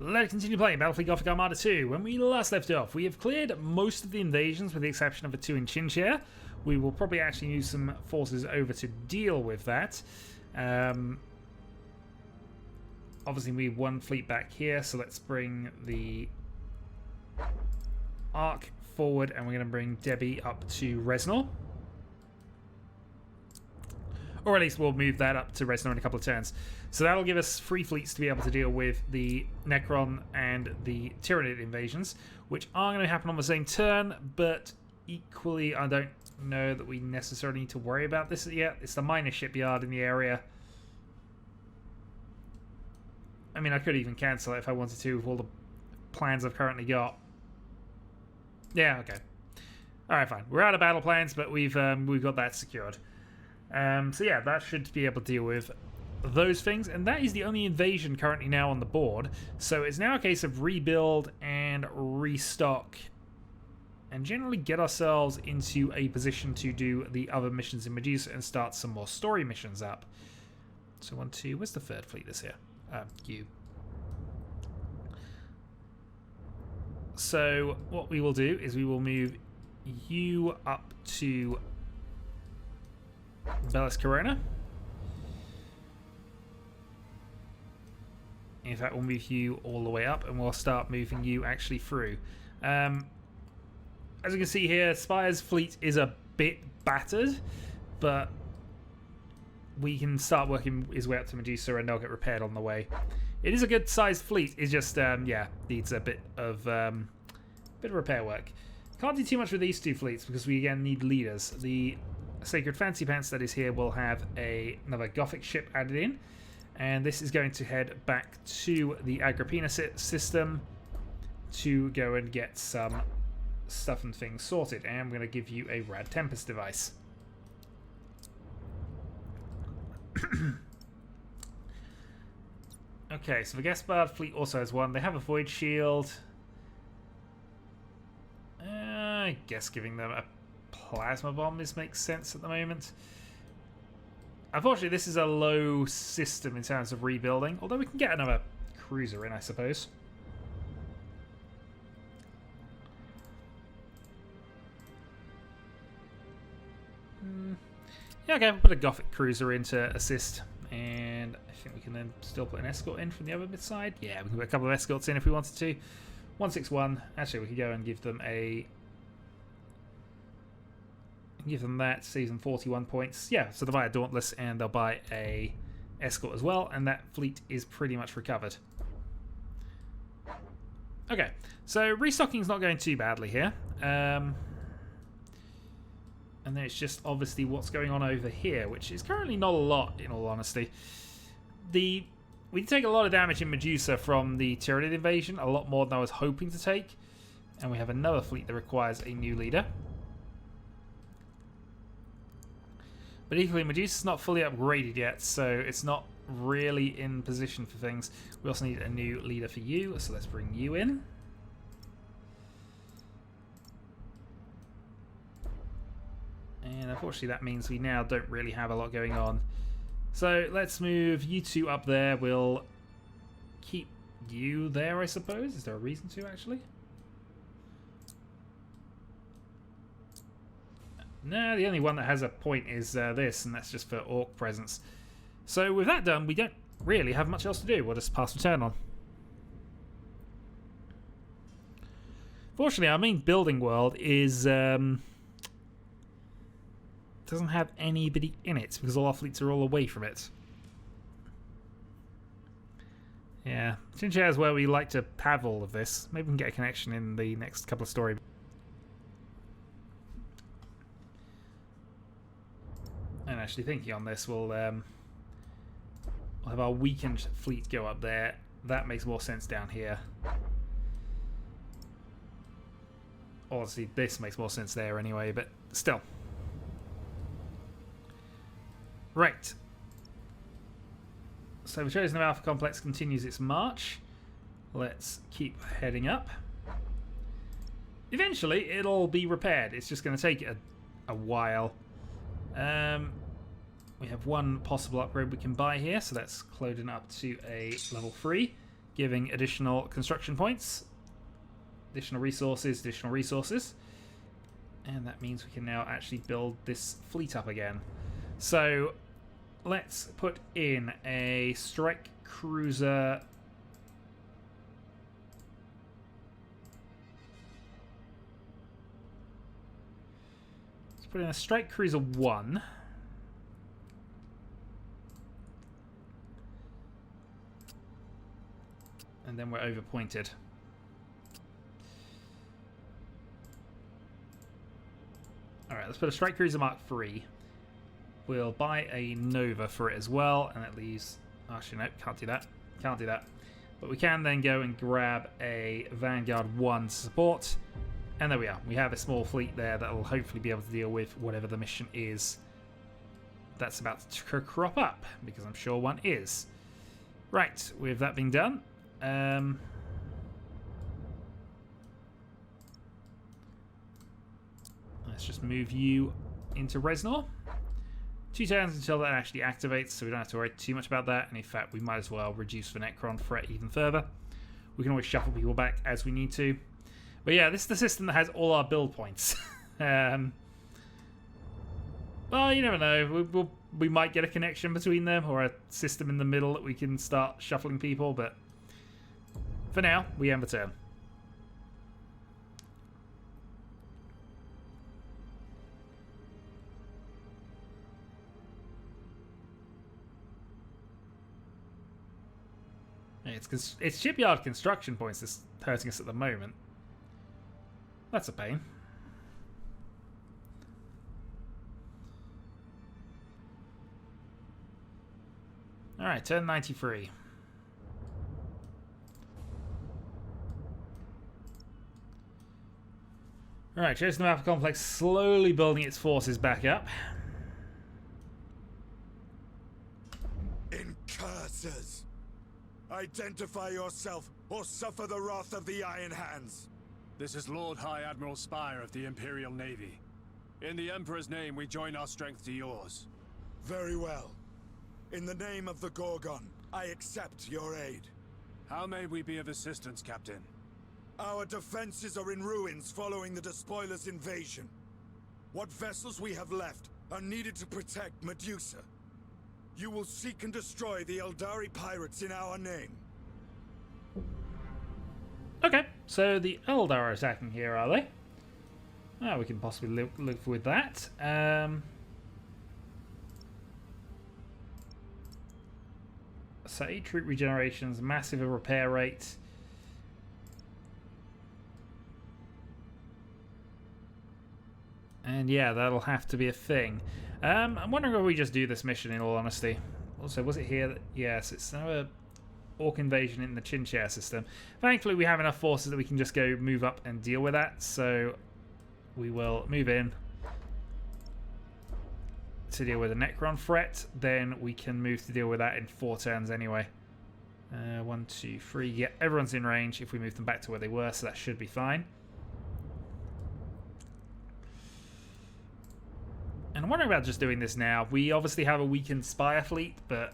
Let's continue playing Battlefleet Gothic Armada 2. When we last left off, we have cleared most of the invasions with the exception of the 2 in Chinchilla. We will probably actually use some forces over to deal with that. Obviously we have one fleet back here, so let's bring the Ark forward and we're going to bring Debbie up to Resnor. Or at least we'll move that up to Resnor in a couple of turns. So that'll give us 3 fleets to be able to deal with the Necron and the Tyranid invasions, which are going to happen on the same turn, but equally I don't know that we necessarily need to worry about this yet. It's the minor shipyard in the area. I mean, I could even cancel it if I wanted to with all the plans I've currently got. Yeah, okay. Alright, fine. We're out of battle plans, but we've got that secured. So yeah, that should be able to deal with those things, and that is the only invasion currently now on the board. So it's now a case of rebuild and restock and generally get ourselves into a position to do the other missions in Medusa and start some more story missions up. So 1, 2, where's the 3rd fleet this here? You. So what we will do is we will move you up to Bellis Corona. In fact, we'll move you all the way up and we'll start moving you actually through. As you can see here, Spire's fleet is a bit battered, but we can start working his way up to Medusa and they'll get repaired on the way. It is a good sized fleet, it's just, yeah, needs a bit of repair work. Can't do too much with these 2 fleets because we again need leaders. The Sacred Fancy Pants that is here will have another Gothic ship added in, and this is going to head back to the Agrippina system to go and get some stuff and things sorted, and I'm going to give you a Rad Tempest device. Okay, so the Gaspard fleet also has one. They have a Void Shield. I guess giving them a Plasma Bomb makes sense at the moment. Unfortunately, this is a low system in terms of rebuilding, although we can get another cruiser in, I suppose. Yeah, okay, we'll put a Gothic cruiser in to assist, and I think we can then still put an escort in from the other side. Yeah, we can put a couple of escorts in if we wanted to. 161. Actually, we could go and give them a... Give them that, save them 41 points. Yeah, so they'll buy a Dauntless and they'll buy a escort as well, and that fleet is pretty much recovered. Okay, so restocking is not going too badly here. And then it's just obviously what's going on over here, which is currently not a lot, in all honesty. We take a lot of damage in Medusa from the Tyranid invasion, a lot more than I was hoping to take. And we have another fleet that requires a new leader. But equally, Medusa's not fully upgraded yet, so it's not really in position for things. We also need a new leader for you, so let's bring you in. And unfortunately that means we now don't really have a lot going on. So let's move you 2 up there. We'll keep you there, I suppose. Is there a reason to, actually? No, the only one that has a point is this, and that's just for Orc presence. So with that done, we don't really have much else to do. We'll just pass the turn on. Fortunately, our main building world is... doesn't have anybody in it because all our fleets are all away from it. Yeah, Chinchilla is where we like to have all of this. Maybe we can get a connection in the next couple of stories. And actually thinking on this, we'll have our weakened fleet go up there. That makes more sense down here. Obviously, this makes more sense there anyway, but still. Right. So the Chosen of Alpha Complex continues its march. Let's keep heading up. Eventually, it'll be repaired. It's just going to take a while. We have one possible upgrade we can buy here, so that's Clodin up to a level 3. giving additional construction points, additional resources. And that means we can now actually build this fleet up again. So let's put in a strike cruiser. Let's put in a strike cruiser 1. And then we're overpointed. Alright, let's put a strike cruiser Mark III. We'll buy a Nova for it as well, and that leaves... Actually, no, can't do that. Can't do that. But we can then go and grab a Vanguard 1 to support. And there we are. We have a small fleet there that will hopefully be able to deal with whatever the mission is that's about to crop up, because I'm sure one is. Right, with that being done... let's just move you into Reznor. 2 turns until that actually activates, so we don't have to worry too much about that. And in fact, we might as well reduce the Necron threat even further. We can always shuffle people back as we need to. But yeah, this is the system that has all our build points. Well, you never know. We might get a connection between them, or a system in the middle that we can start shuffling people, but for now, we end the turn. It's shipyard construction points that's hurting us at the moment. That's a pain. Alright, turn 93. Alright, chasing the Alpha Complex, slowly building its forces back up. Incursors! Identify yourself, or suffer the wrath of the Iron Hands! This is Lord High Admiral Spire of the Imperial Navy. In the Emperor's name, we join our strength to yours. Very well. In the name of the Gorgon, I accept your aid. How may we be of assistance, Captain? Our defenses are in ruins following the Despoiler's invasion. What vessels we have left are needed to protect Medusa. You will seek and destroy the Eldari pirates in our name. Okay, so the Eldar are attacking here, are they? Oh, we can possibly live with that. So 8 troop regenerations, massive repair rate. And yeah, that'll have to be a thing. I'm wondering if we just do this mission, in all honesty. Also, was it here that... Yes, it's another Orc invasion in the Chinchare system. Thankfully, we have enough forces that we can just go move up and deal with that. So we will move in to deal with the Necron threat. Then we can move to deal with that in 4 turns anyway. 1, 2, 3. Yeah, everyone's in range if we move them back to where they were, so that should be fine. And I'm wondering about just doing this now. We obviously have a weakened Spire fleet, but...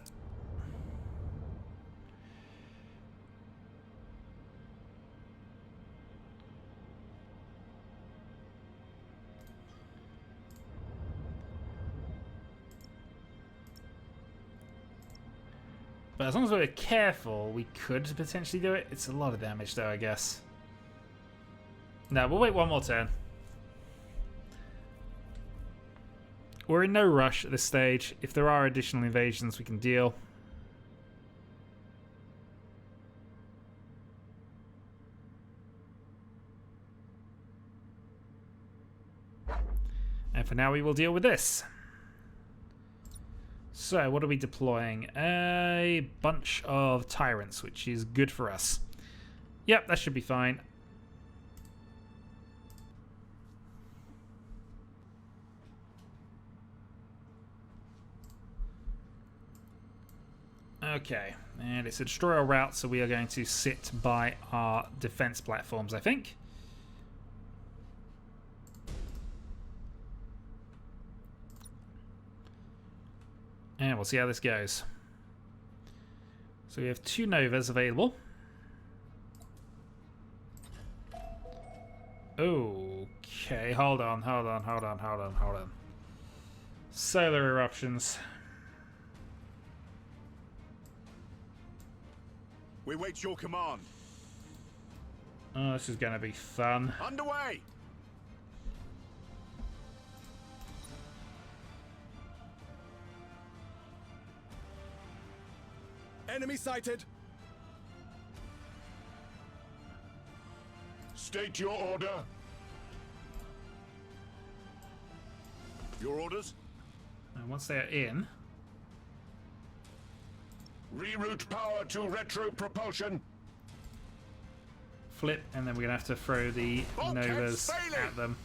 But as long as we're careful, we could potentially do it. It's a lot of damage though, I guess. No, we'll wait one more turn. We're in no rush at this stage. If there are additional invasions, we can deal. And for now, we will deal with this. So, what are we deploying? A bunch of tyrants, which is good for us. Yep, that should be fine. Okay, and it's a destroyer route, so we are going to sit by our defense platforms, I think. And we'll see how this goes. So we have 2 Novas available. Okay, hold on. Solar eruptions. We wait your command. Oh, this is going to be fun. Underway! Enemy sighted. State your order. Your orders? And once they are in, Reroute power to retro propulsion. flip, and then we're going to have to throw the Bulkheads Novas failing. at them.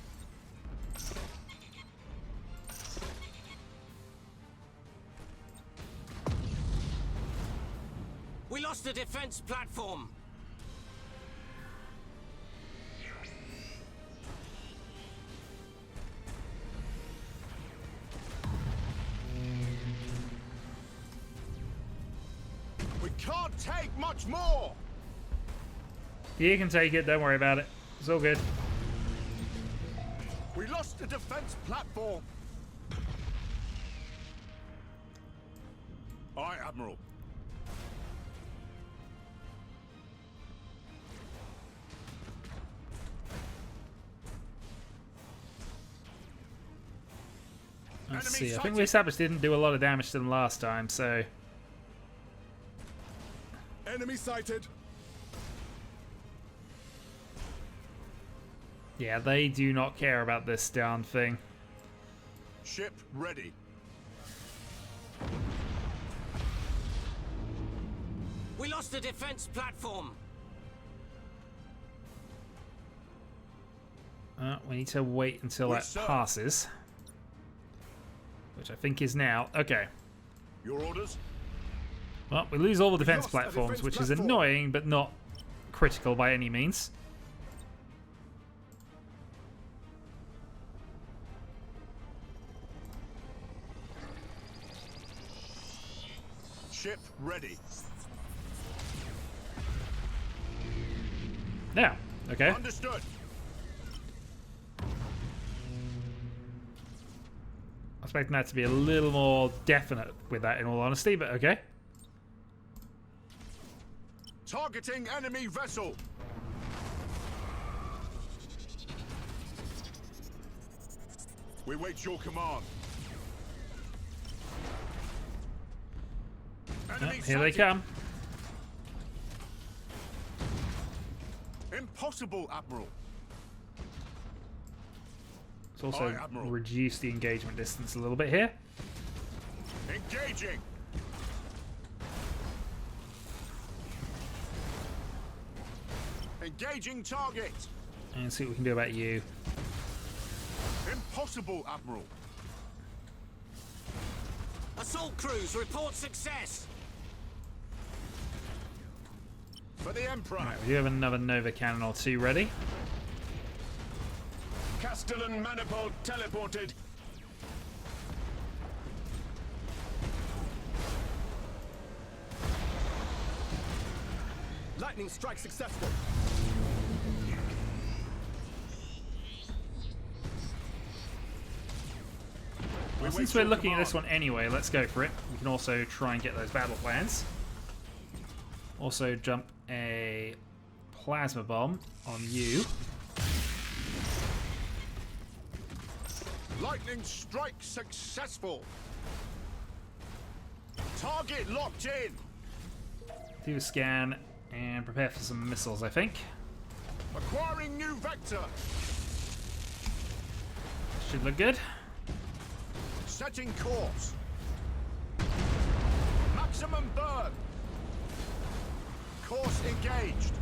We lost the defense platform. We can't take much more. You can take it, don't worry about it. It's all good. We lost the defense platform. Aye, Admiral. Let's Enemy see, I think sighted. we established didn't do a lot of damage to them last time, so... Enemy sighted. Yeah, they do not care about this darn thing. Ship ready. We lost the defense platform. We need to wait until Yes, that sir. passes. Which I think is now. Okay. Your orders? Well, we lose all the defense lost a platforms, defense which is platform. annoying, but not critical by any means. Ship ready. Now, okay. Understood. I was expecting that to be a little more definite with that, in all honesty, but okay. Targeting enemy vessel. We wait your command. Enemy Here they sighted. come. Impossible, Admiral. Let's also Aye, Admiral. reduce the engagement distance a little bit here. Engaging. Engaging target. And see what we can do about you. Impossible, Admiral. Assault crews report success. For the Emperor. Right, we do have another Nova cannon or two ready. Castellan manifold teleported. Lightning strike successful. Well, since we're looking at this one anyway, let's go for it. We can also try and get those battle plans. Also jump a plasma bomb on you. Lightning strike successful. Target locked in. Do a scan and prepare for some missiles, I think. Acquiring new vector. Should look good. Setting course. Maximum burn. Course engaged.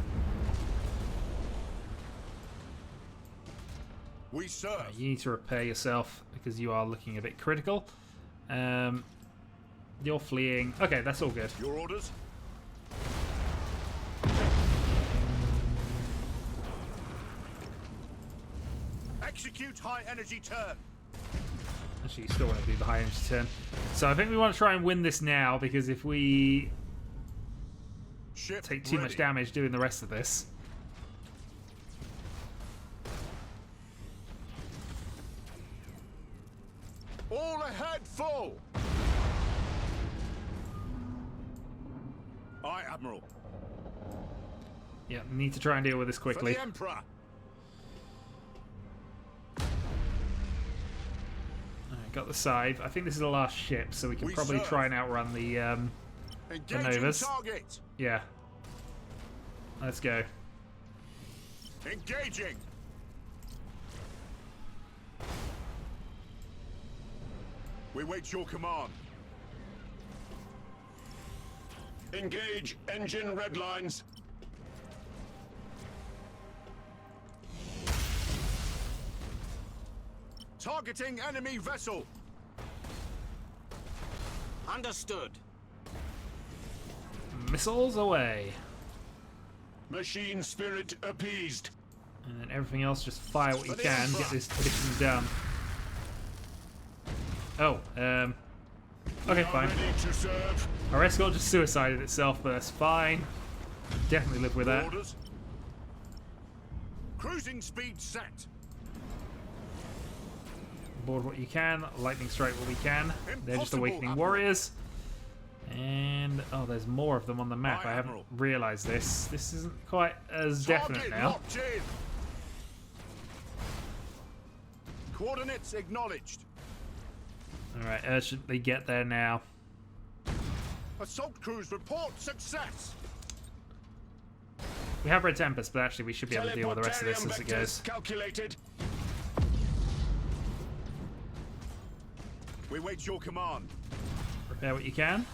We serve. You need to repair yourself because you are looking a bit critical. You're fleeing. Okay, that's all good. Your orders? Execute high energy turn. Actually, you still want to do the high energy turn. So I think we want to try and win this now because if we Ship take too much ready. damage doing the rest of this. All ahead, full! Aye, Admiral. Yeah, need to try and deal with this For quickly. the Emperor. Alright, got the scythe. I think this is the last ship, so we can probably serve. try and outrun the Engaging Novas. target. Yeah. Let's go. Engaging. We wait your command. Engage engine red lines. Targeting enemy vessel. Understood. Missiles away. Machine spirit appeased. And then everything else, just fire what you For the can, Emperor. get this mission done. Oh, okay, fine. Ready to serve. Our escort just suicided itself, but that's fine. Definitely live with that. Orders. Cruising speed set. Board what you can, lightning strike what we can. They're just Impossible, awakening Admiral. warriors. And, oh, there's more of them on the map. Aye, I haven't Admiral. realised this. This isn't quite as definite Target now. locked in. Coordinates acknowledged. Alright, urgently get there now. Assault crews report success. We have Red Tempest, but actually we should be able to deal with the rest of this as it goes. Calculated. We wait your command. Repair what you can.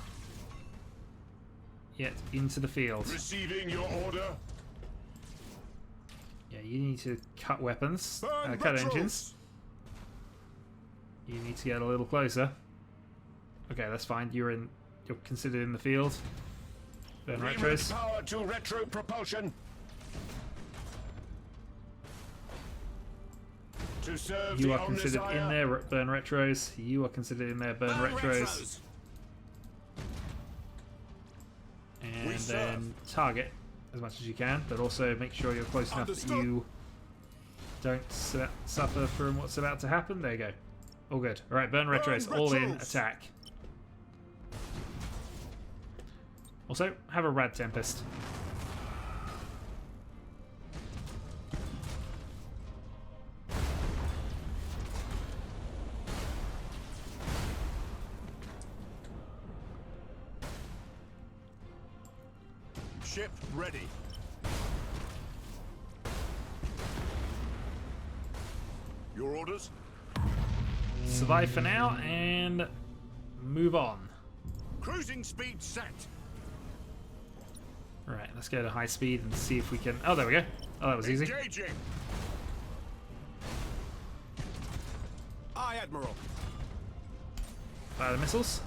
Yet into the field. Receiving your order. Yeah, you need to cut weapons, Burn cut retros. engines. You need to get a little closer. Okay, that's fine. You're considered in the field. Burn retros. Power to retro propulsion. To serve You the are considered in Omnisire. there. Burn retros. You are considered in there. Burn retros. And We then target as much as you can, but also make sure you're close enough that Understood. you don't suffer from what's about to happen. There you go. All good. All right, burn retros. All in. retros. Attack. Also, have a Rad Tempest. Ship ready. Your orders? Survive for now and move on. Cruising speed set. Right, let's go to high speed and see if we can... Oh, there we go. Oh, that was easy. Engaging. Aye, Admiral. Fire the missiles.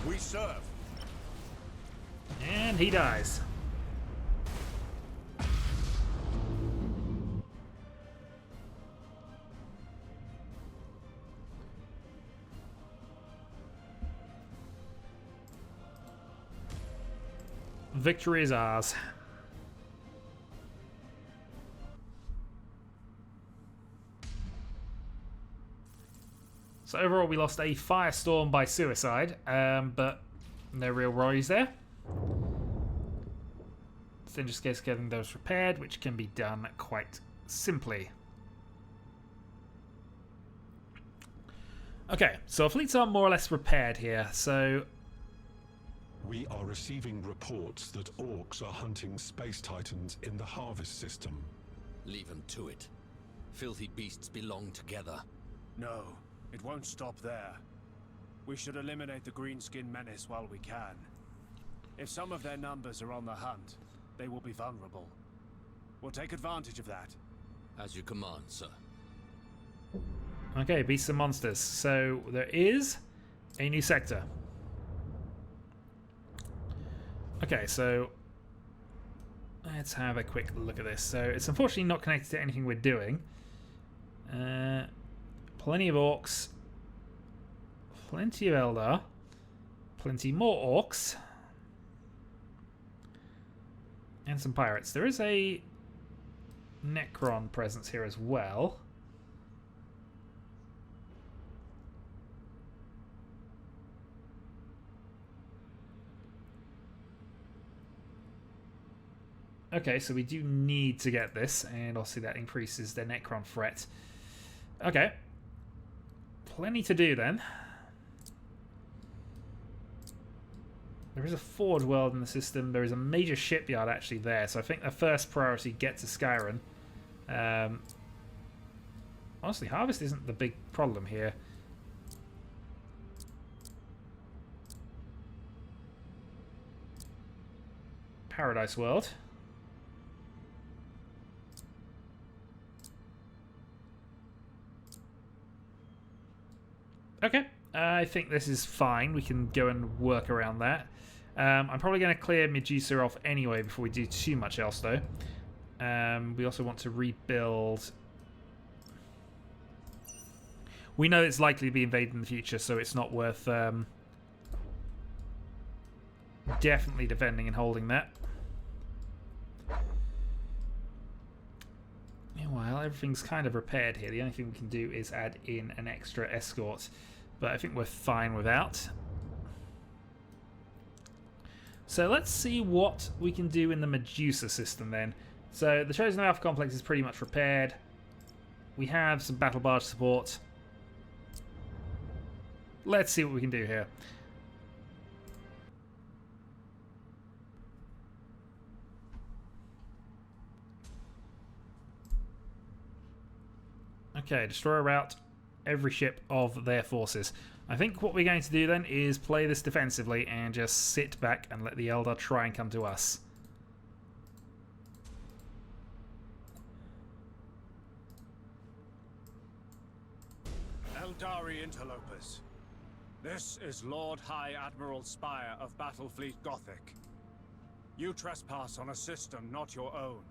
We serve. And he dies. Victory is ours. So overall we lost a firestorm by suicide, but no real worries there. Then just getting those repaired, which can be done quite simply. Okay, so our fleets are more or less repaired here, so... We are receiving reports that orcs are hunting space titans in the harvest system. Leave them to it. Filthy beasts belong together. No, it won't stop there. We should eliminate the greenskin menace while we can. If some of their numbers are on the hunt, they will be vulnerable. We'll take advantage of that. As you command, sir. Okay, beasts and monsters. So there is a new sector. Okay, so let's have a quick look at this. So it's unfortunately not connected to anything we're doing. Plenty of orcs. Plenty of Eldar. Plenty more orcs. And some pirates. There is a Necron presence here as well. Okay, so we do need to get this, and obviously that increases their Necron threat. Okay. Plenty to do then. There is a forge world in the system. There is a major shipyard actually there, so I think the first priority get to Skyrim. Honestly, harvest isn't the big problem here. Paradise World. Okay, I think this is fine. We can go and work around that. I'm probably going to clear Medusa off anyway before we do too much else, though. We also want to rebuild. We know it's likely to be invaded in the future, so it's not worth definitely defending and holding that. Meanwhile, everything's kind of repaired here. The only thing we can do is add in an extra escort, but I think we're fine without. So let's see what we can do in the Medusa system then. So the Chosen Alpha Complex is pretty much repaired. We have some battle barge support. Let's see what we can do here. Okay, destroy out every ship of their forces. I think what we're going to do then is play this defensively and just sit back and let the Eldar try and come to us. Eldari interlopers. This is Lord High Admiral Spire of Battlefleet Gothic. You trespass on a system not your own.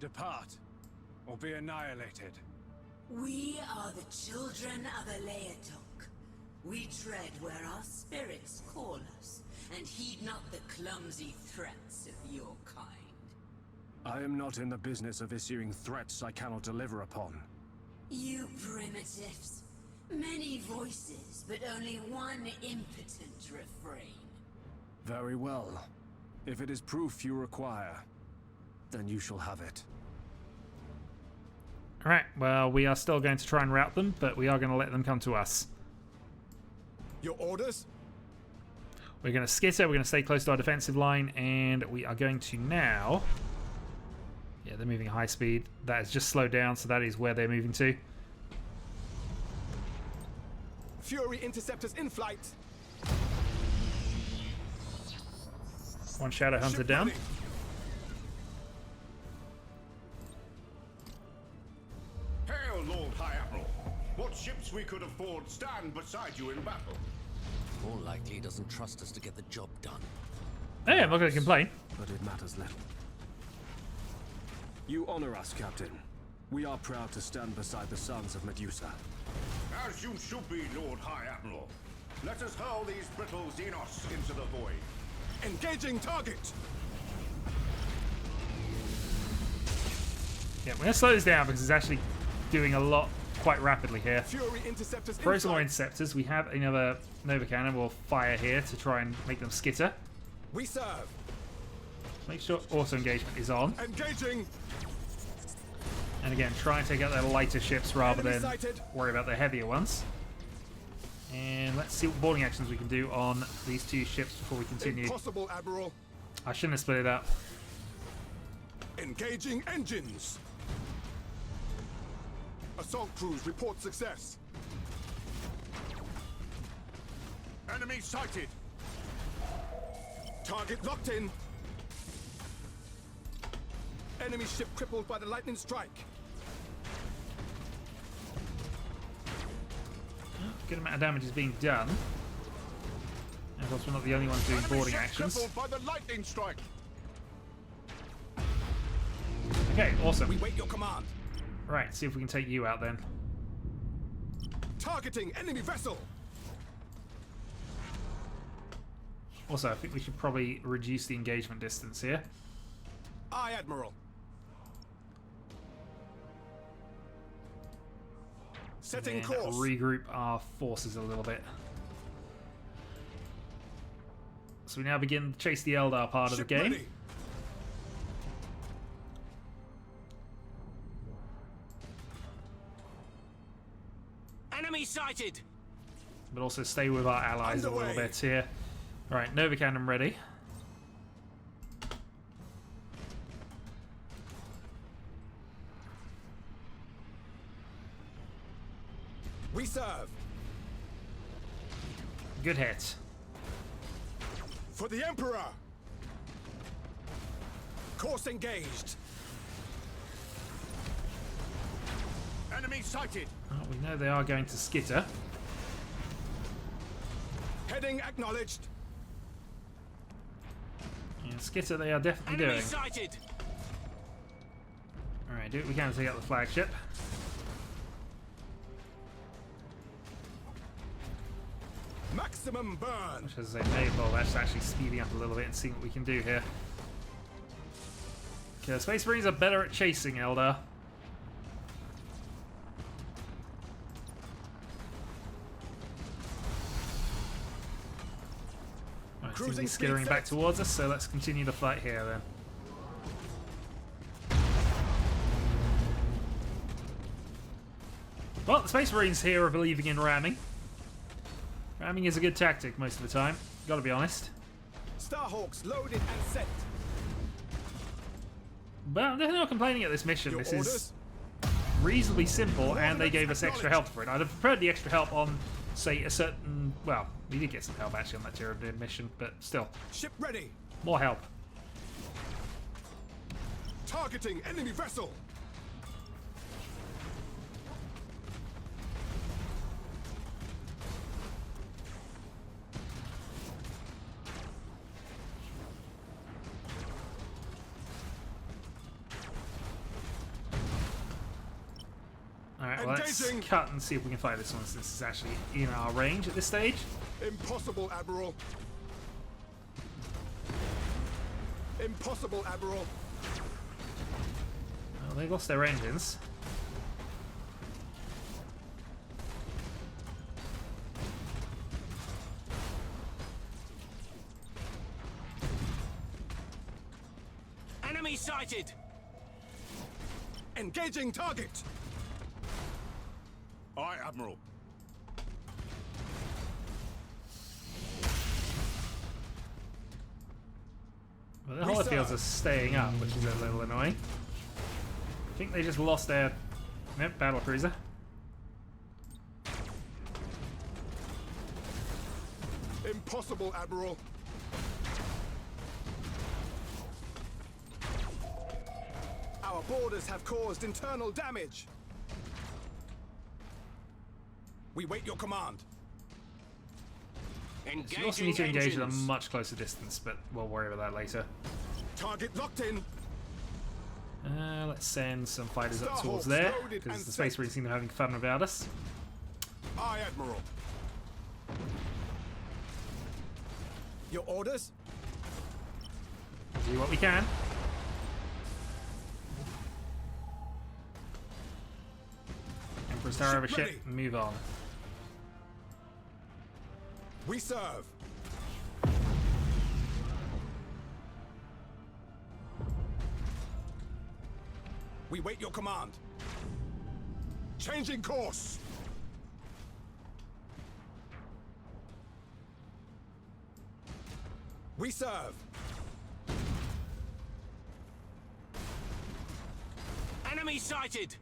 Depart, or be annihilated. We are the children of Aleatok. We tread where our spirits call us, and heed not the clumsy threats of your kind. I am not in the business of issuing threats I cannot deliver upon. You primitives. Many voices, but only one impotent refrain. Very well. If it is proof you require, then you shall have it. Alright, well, we are still going to try and rout them, but we are going to let them come to us. Your orders? We're going to skitter, we're going to stay close to our defensive line, and we are going to now... Yeah, they're moving at high speed. That has just slowed down, so that is where they're moving to. Fury interceptors in flight. One Shadow Hunter down. Ready. Hail, Lord High Admiral. What ships we could afford stand beside you in battle? More likely he doesn't trust us to get the job done. Hey, I'm not going to complain. But it matters little. You honor us, Captain. We are proud to stand beside the sons of Medusa. As you should be, Lord High Admiral. Let us hurl these brittle Xenos into the void. Engaging target. Yeah, we're going to slow this down because it's actually doing a lot quite rapidly here. Fury interceptors in Throw some more flight. interceptors. We have another Nova Cannon. We'll fire here to try and make them skitter. We serve. Make sure auto engagement is on. Engaging. And again, try and take out their lighter ships rather Enemy than sighted. worry about their heavier ones. And let's see what boarding actions we can do on these two ships before we continue. Impossible, Admiral. I shouldn't have split it up. Engaging engines. Assault crews report success. Enemy sighted. Target locked in. Enemy ship crippled by the lightning strike. Good amount of damage is being done. And of course, we're not the only ones doing Enemy boarding ship actions. crippled by the lightning strike. Okay, awesome. We wait your command. Right, see if we can take you out then. Targeting enemy vessel. Also, I think we should probably reduce the engagement distance here. Aye, Admiral. Setting And course. regroup our forces a little bit. So we now begin to chase the Eldar part of the Ship game. ready. sighted! But also stay with our allies a little bit here. Right, Nova Cannon ready. We serve. Good hit. For the Emperor! Course engaged. Enemy sighted. Oh, we know they are going to skitter. Heading acknowledged. Yeah, skitter they are definitely Enemy doing. sighted! Alright, do what we can to take out the flagship. Maximum burn. Which, as I say, may well that's actually speeding up a little bit and seeing what we can do here. Okay, the Space Marines are better at chasing, Eldar. Right, seems to be skittering back towards us, so let's continue the fight here then. Well, the Space Marines here are believing in ramming. Ramming is a good tactic most of the time, gotta be honest. Starhawks loaded and set. But they're not complaining at this mission. Your This orders? is reasonably simple, and they gave us extra help for it. I'd have preferred the extra help on, say, a certain... Well, we did get some help actually on that Tyranid mission, but still. Ship ready. More help. Targeting enemy vessel. Alright, well, let's Engaging. cut and see if we can fight this one, since it's actually in our range at this stage. Impossible, Admiral. Impossible, Admiral. Well, they lost their engines. Enemy sighted! Engaging target. Aye, Admiral. Well, the holofields are staying up, which is a little annoying. I think they just lost their battle cruiser. Impossible, Admiral. Our borders have caused internal damage. We wait your command. You also need to engage at a much closer distance, but we'll worry about that later. Target locked in. Let's send some fighters up towards Starhawks there, loaded because and the Space set. Marines seem to be having fun about us. Aye, Admiral. Your orders? Do what we can. Emperor's Tower of a Ship ship ready. and move on. We serve. We wait your command. Changing course. We serve. Enemy sighted!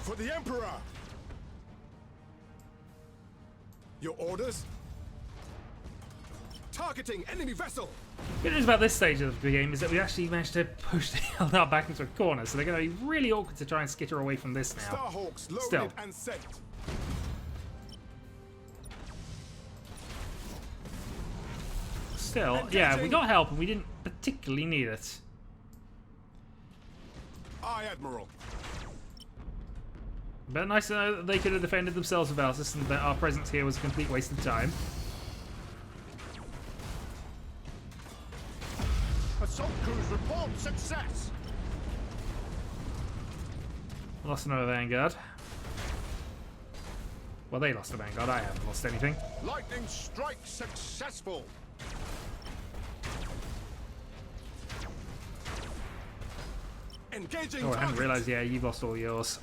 For the Emperor. Your orders? Targeting enemy vessel. Good news about this stage of the game is that we actually managed to push the Eldar back into a corner, so they're going to be really awkward to try and skitter away from this now. Starhawks loaded Still. and sent. Still, yeah, we got help and we didn't particularly need it. Aye, Admiral. But nice to know that they could have defended themselves without us, and that our presence here was a complete waste of time. Assault crews report success. Lost another vanguard. Well, they lost a vanguard. I haven't lost anything. Lightning strike successful. Engaging Oh, I hadn't target. realised. Yeah, you've lost all yours.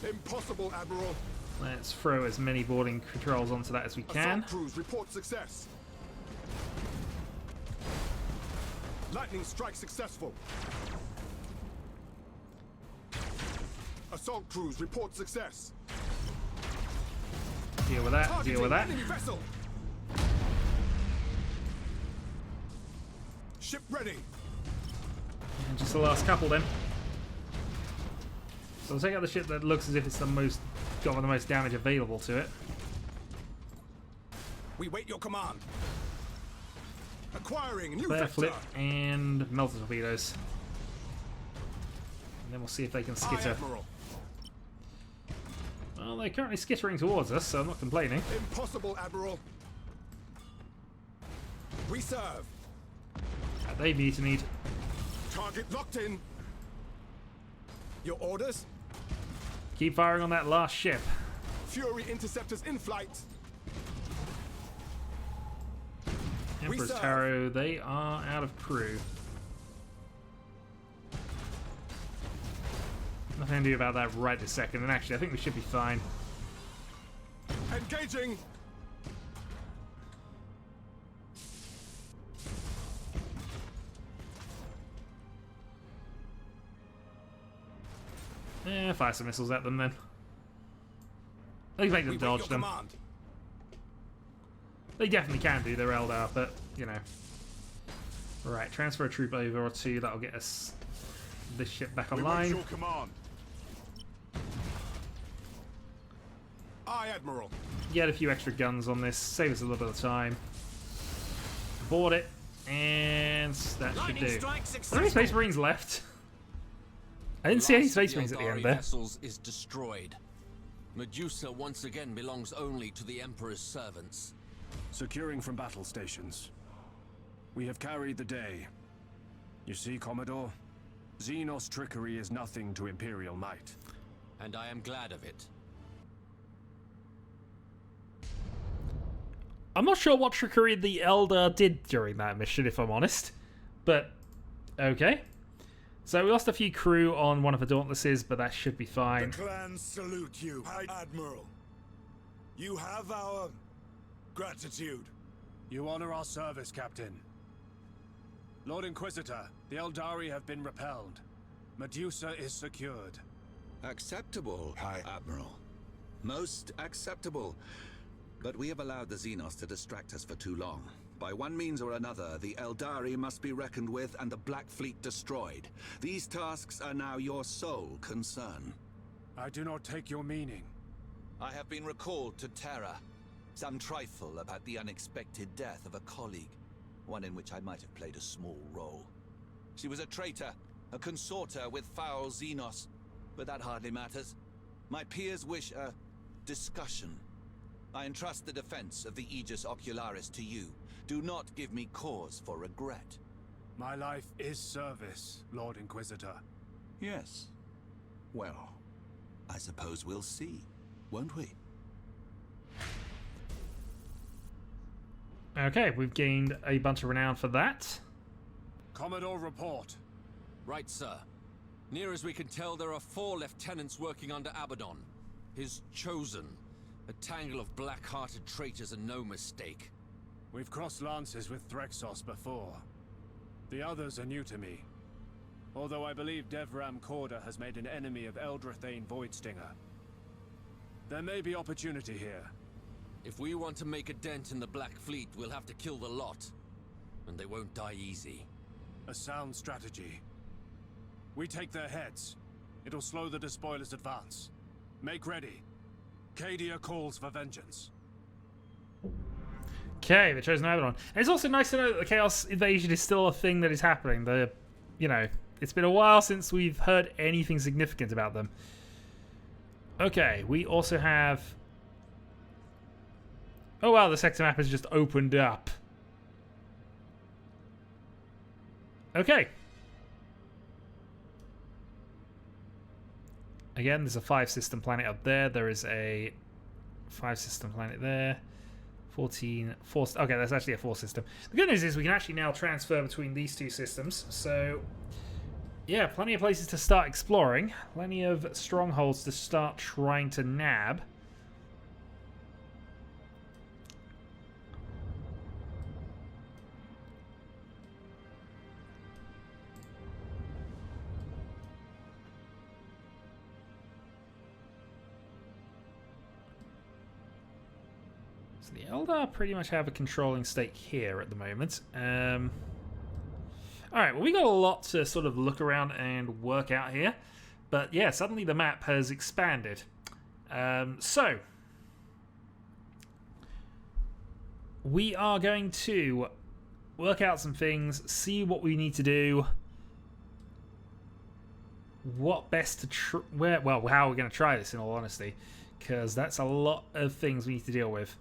Impossible, Admiral. Let's throw as many boarding controls onto that as we can. Assault crews report success. Lightning strike successful. Assault crews report success. Deal with that, Targeting deal with that. enemy vessel. Ship ready. And just the last couple then. So we'll take out the ship that looks as if it's got the most damage available to it. We wait your command. Acquiring new Flare vector. flip and melter torpedoes. And then we'll see if they can Aye, skitter. Admiral. Well, they're currently skittering towards us, so I'm not complaining. Impossible, Admiral. We serve. They mutinied. Target locked in. Your orders? Keep firing on that last ship. Fury interceptors in flight. Emperor's serve. Tarot, they are out of crew. Nothing to do about that right this second, and actually I think we should be fine. Engaging. Fire some missiles at them then. They make them We wait dodge your them. command. They definitely can do, they're Eldar, but, you know. Right, transfer a troop over or two, that'll get us this ship back We wait online. your command. Aye, Admiral. Get a few extra guns on this, save us a little bit of time. Board it, and that should Lightning do. strike Are there any successful. Space Marines left? I didn't see any Space Marines at the Eldari end there. vessels is destroyed. Medusa once again belongs only to the Emperor's servants. Securing from battle stations. We have carried the day. You see, Commodore? Xenos trickery is nothing to Imperial might. And I am glad of it. I'm not sure what trickery the Eldar did during that mission, if I'm honest. But, okay. So we lost a few crew on one of the Dauntlesses, but that should be fine. The clans salute you, High Admiral. You have our gratitude. You honor our service, Captain. Lord Inquisitor, the Eldari have been repelled. Medusa is secured. Acceptable, High Admiral. Most acceptable. But we have allowed the Xenos to distract us for too long. By one means or another, the Eldari must be reckoned with and the Black Fleet destroyed. These tasks are now your sole concern. I do not take your meaning. I have been recalled to Terra. Some trifle about the unexpected death of a colleague, one in which I might have played a small role. She was a traitor, a consorter with foul Xenos, but that hardly matters. My peers wish a discussion. I entrust the defense of the Aegis Ocularis to you. Do not give me cause for regret. My life is service, Lord Inquisitor. Yes. Well, I suppose we'll see, won't we? Okay, we've gained a bunch of renown for that. Commodore, report. Right, sir. Near as we can tell, there are 4 lieutenants working under Abaddon. His chosen. A tangle of black-hearted traitors and no mistake. We've crossed lances with Threxos before. The others are new to me. Although I believe Devram Korda has made an enemy of Eldrathane Voidstinger. There may be opportunity here. If we want to make a dent in the Black Fleet, we'll have to kill the lot. And they won't die easy. A sound strategy. We take their heads. It'll slow the Despoiler's advance. Make ready. Cadia calls for vengeance. Okay, the Chosen Abaddon. And it's also nice to know that the Chaos Invasion is still a thing that is happening. You know, it's been a while since we've heard anything significant about them. Okay, we also have... Oh wow, the sector map has just opened up. Okay. Again, there's a 5-system planet up there. There is a 5-system planet there. 14... 4... Okay, that's actually a 4-system. The good news is we can actually now transfer between these two systems. So, yeah, plenty of places to start exploring. Plenty of strongholds to start trying to nab. So the Eldar pretty much have a controlling stake here at the moment. Alright, well, we got a lot to sort of look around and work out here. But yeah, suddenly the map has expanded. So, we are going to work out some things, see what we need to do, what best to well, how we're going to try this in all honesty, because that's a lot of things we need to deal with.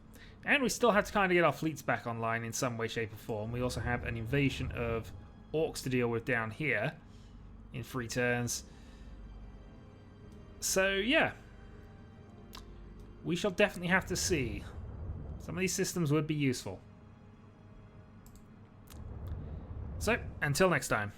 And we still have to kind of get our fleets back online in some way, shape or form. We also have an invasion of orcs to deal with down here in 3 turns. So yeah, we shall definitely have to see. Some of these systems would be useful. So, until next time.